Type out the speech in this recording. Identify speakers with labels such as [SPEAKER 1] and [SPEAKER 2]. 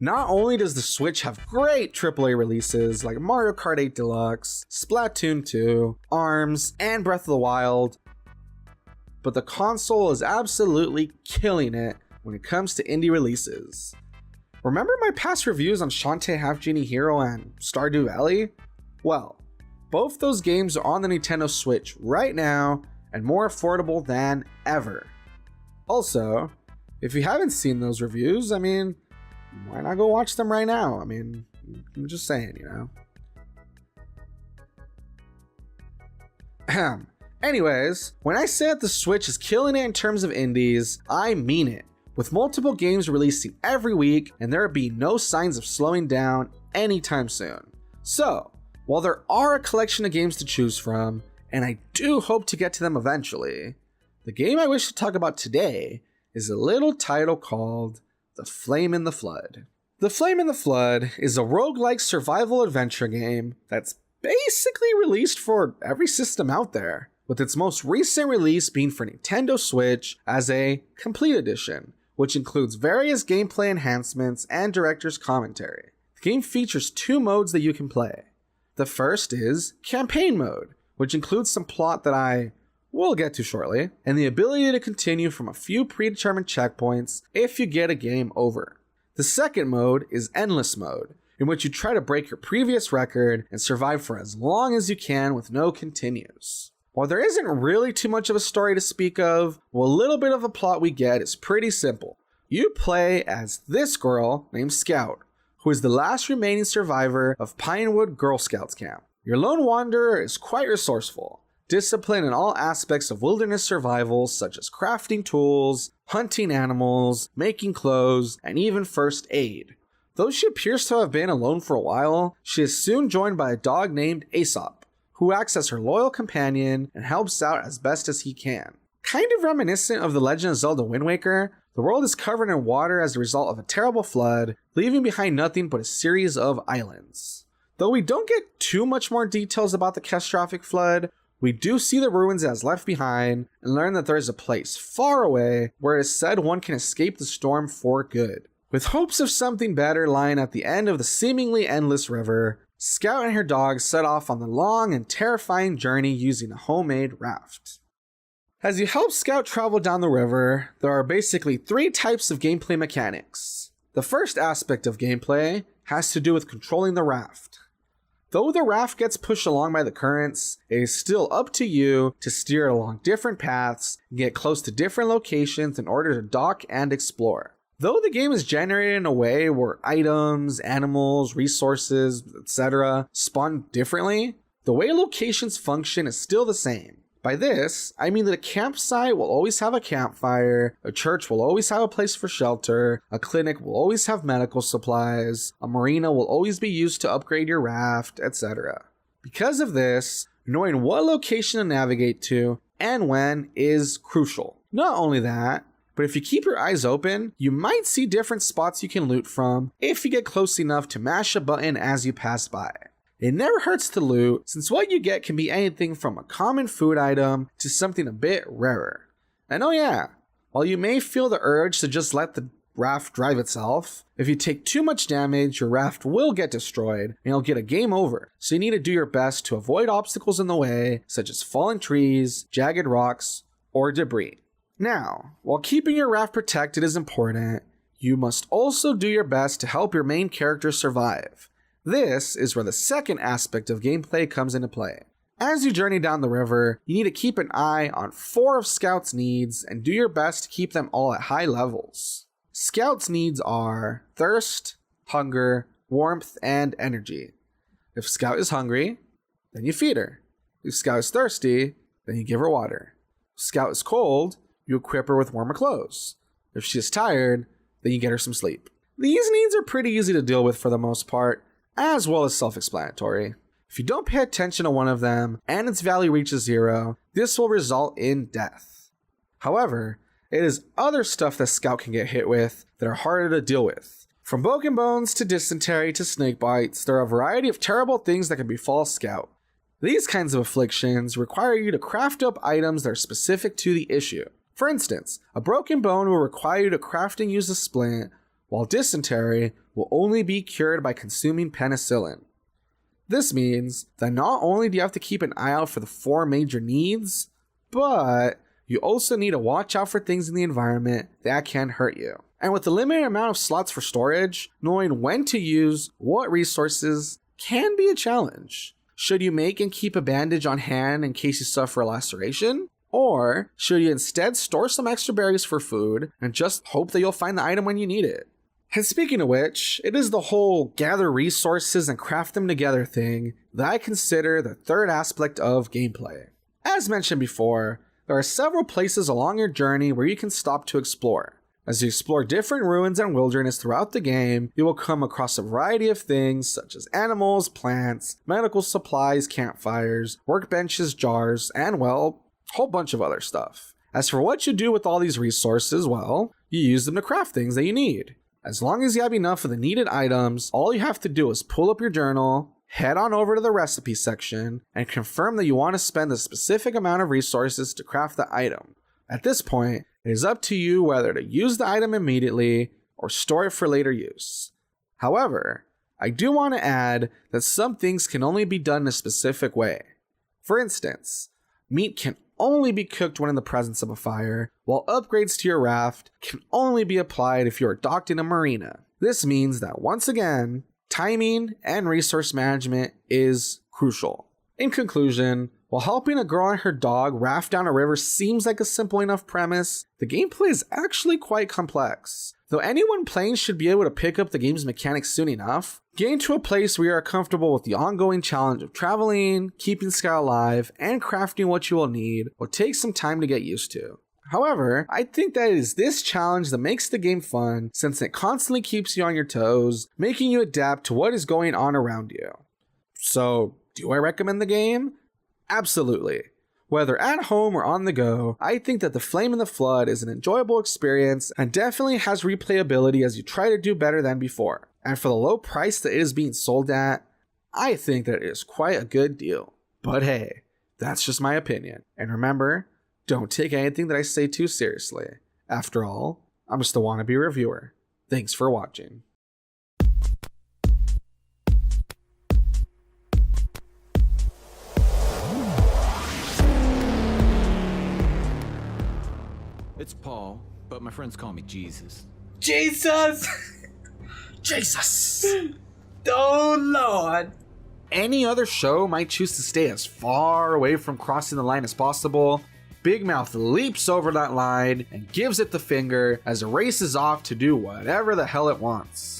[SPEAKER 1] Not only does the Switch have great AAA releases like Mario Kart 8 Deluxe, Splatoon 2, ARMS, and Breath of the Wild, but the console is absolutely killing it when it comes to indie releases. Remember my past reviews on Shantae Half Genie Hero and Stardew Valley? Well, both those games are on the Nintendo Switch right now and more affordable than ever. Also, if you haven't seen those reviews, why not go watch them right now? I'm just saying, Anyways, when I say that the Switch is killing it in terms of indies, I mean it. With multiple games releasing every week, and there be no signs of slowing down anytime soon. So, while there are a collection of games to choose from, and I do hope to get to them eventually, the game I wish to talk about today is a little title called The Flame in the Flood. The Flame in the Flood is a roguelike survival adventure game that's basically released for every system out there, with its most recent release being for Nintendo Switch as a Complete Edition, which includes various gameplay enhancements and director's commentary. The game features 2 modes that you can play. The first is Campaign Mode, which includes some plot that I will get to shortly, and the ability to continue from a few predetermined checkpoints if you get a game over. The second mode is Endless Mode, in which you try to break your previous record and survive for as long as you can with no continues. While there isn't really too much of a story to speak of, well, a little bit of a plot we get is pretty simple. You play as this girl named Scout, who is the last remaining survivor of Pinewood Girl Scouts camp. Your lone wanderer is quite resourceful, disciplined in all aspects of wilderness survival such as crafting tools, hunting animals, making clothes, and even first aid. Though she appears to have been alone for a while, she is soon joined by a dog named Aesop, who acts as her loyal companion and helps out as best as he can. Kind of reminiscent of The Legend of Zelda Wind Waker, the world is covered in water as a result of a terrible flood, leaving behind nothing but a series of islands. Though we don't get too much more details about the catastrophic flood, we do see the ruins it has left behind and learn that there is a place far away where it is said one can escape the storm for good. With hopes of something better lying at the end of the seemingly endless river, Scout and her dog set off on the long and terrifying journey using a homemade raft. As you help Scout travel down the river, there are basically 3 types of gameplay mechanics. The first aspect of gameplay has to do with controlling the raft. Though the raft gets pushed along by the currents, it is still up to you to steer it along different paths and get close to different locations in order to dock and explore. Though the game is generated in a way where items, animals, resources, etc. spawn differently, the way locations function is still the same. By this, I mean that a campsite will always have a campfire, a church will always have a place for shelter, a clinic will always have medical supplies, a marina will always be used to upgrade your raft, etc. Because of this, knowing what location to navigate to and when is crucial. Not only that, but if you keep your eyes open, you might see different spots you can loot from if you get close enough to mash a button as you pass by. It never hurts to loot, since what you get can be anything from a common food item to something a bit rarer. And oh yeah, while you may feel the urge to just let the raft drive itself, if you take too much damage, your raft will get destroyed and you'll get a game over, so you need to do your best to avoid obstacles in the way, such as fallen trees, jagged rocks, or debris. Now, while keeping your raft protected is important, you must also do your best to help your main character survive. This is where the second aspect of gameplay comes into play. As you journey down the river, you need to keep an eye on 4 of Scout's needs and do your best to keep them all at high levels. Scout's needs are thirst, hunger, warmth, and energy. If Scout is hungry, then you feed her. If Scout is thirsty, then you give her water. If Scout is cold, you equip her with warmer clothes. If she is tired, then you get her some sleep. These needs are pretty easy to deal with for the most part, as well as self-explanatory. If you don't pay attention to one of them and its value reaches 0, this will result in death. However, it is other stuff that Scout can get hit with that are harder to deal with. From broken bones to dysentery to snake bites, there are a variety of terrible things that can befall Scout. These kinds of afflictions require you to craft up items that are specific to the issue. For instance, a broken bone will require you to craft and use a splint, while dysentery will only be cured by consuming penicillin. This means that not only do you have to keep an eye out for the 4 major needs, but you also need to watch out for things in the environment that can hurt you. And with the limited amount of slots for storage, knowing when to use what resources can be a challenge. Should you make and keep a bandage on hand in case you suffer a laceration? Or should you instead store some extra berries for food and just hope that you'll find the item when you need it? And speaking of which, it is the whole gather resources and craft them together thing that I consider the third aspect of gameplay. As mentioned before, there are several places along your journey where you can stop to explore. As you explore different ruins and wilderness throughout the game, you will come across a variety of things such as animals, plants, medical supplies, campfires, workbenches, jars, and well, a whole bunch of other stuff. As for what you do with all these resources, well, you use them to craft things that you need. As long as you have enough of the needed items, all you have to do is pull up your journal, head on over to the recipe section, and confirm that you want to spend a specific amount of resources to craft the item. At this point, it is up to you whether to use the item immediately or store it for later use. However, I do want to add that some things can only be done in a specific way. For instance, meat can only be cooked when in the presence of a fire, while upgrades to your raft can only be applied if you are docked in a marina. This means that once again, timing and resource management is crucial. In conclusion, while helping a girl and her dog raft down a river seems like a simple enough premise, the gameplay is actually quite complex. Though anyone playing should be able to pick up the game's mechanics soon enough, getting to a place where you are comfortable with the ongoing challenge of traveling, keeping Sky alive, and crafting what you will need will take some time to get used to. However, I think that it is this challenge that makes the game fun since it constantly keeps you on your toes, making you adapt to what is going on around you. So, do I recommend the game? Absolutely. Whether at home or on the go, I think that The Flame in the Flood is an enjoyable experience and definitely has replayability as you try to do better than before. And for the low price that it is being sold at, I think that it is quite a good deal. But hey, that's just my opinion. And remember, don't take anything that I say too seriously. After all, I'm just a wannabe reviewer. Thanks for watching.
[SPEAKER 2] It's Paul, but my friends call me Jesus.
[SPEAKER 3] Jesus! Jesus! Oh, Lord!
[SPEAKER 1] Any other show might choose to stay as far away from crossing the line as possible. Big Mouth leaps over that line and gives it the finger as it races off to do whatever the hell it wants.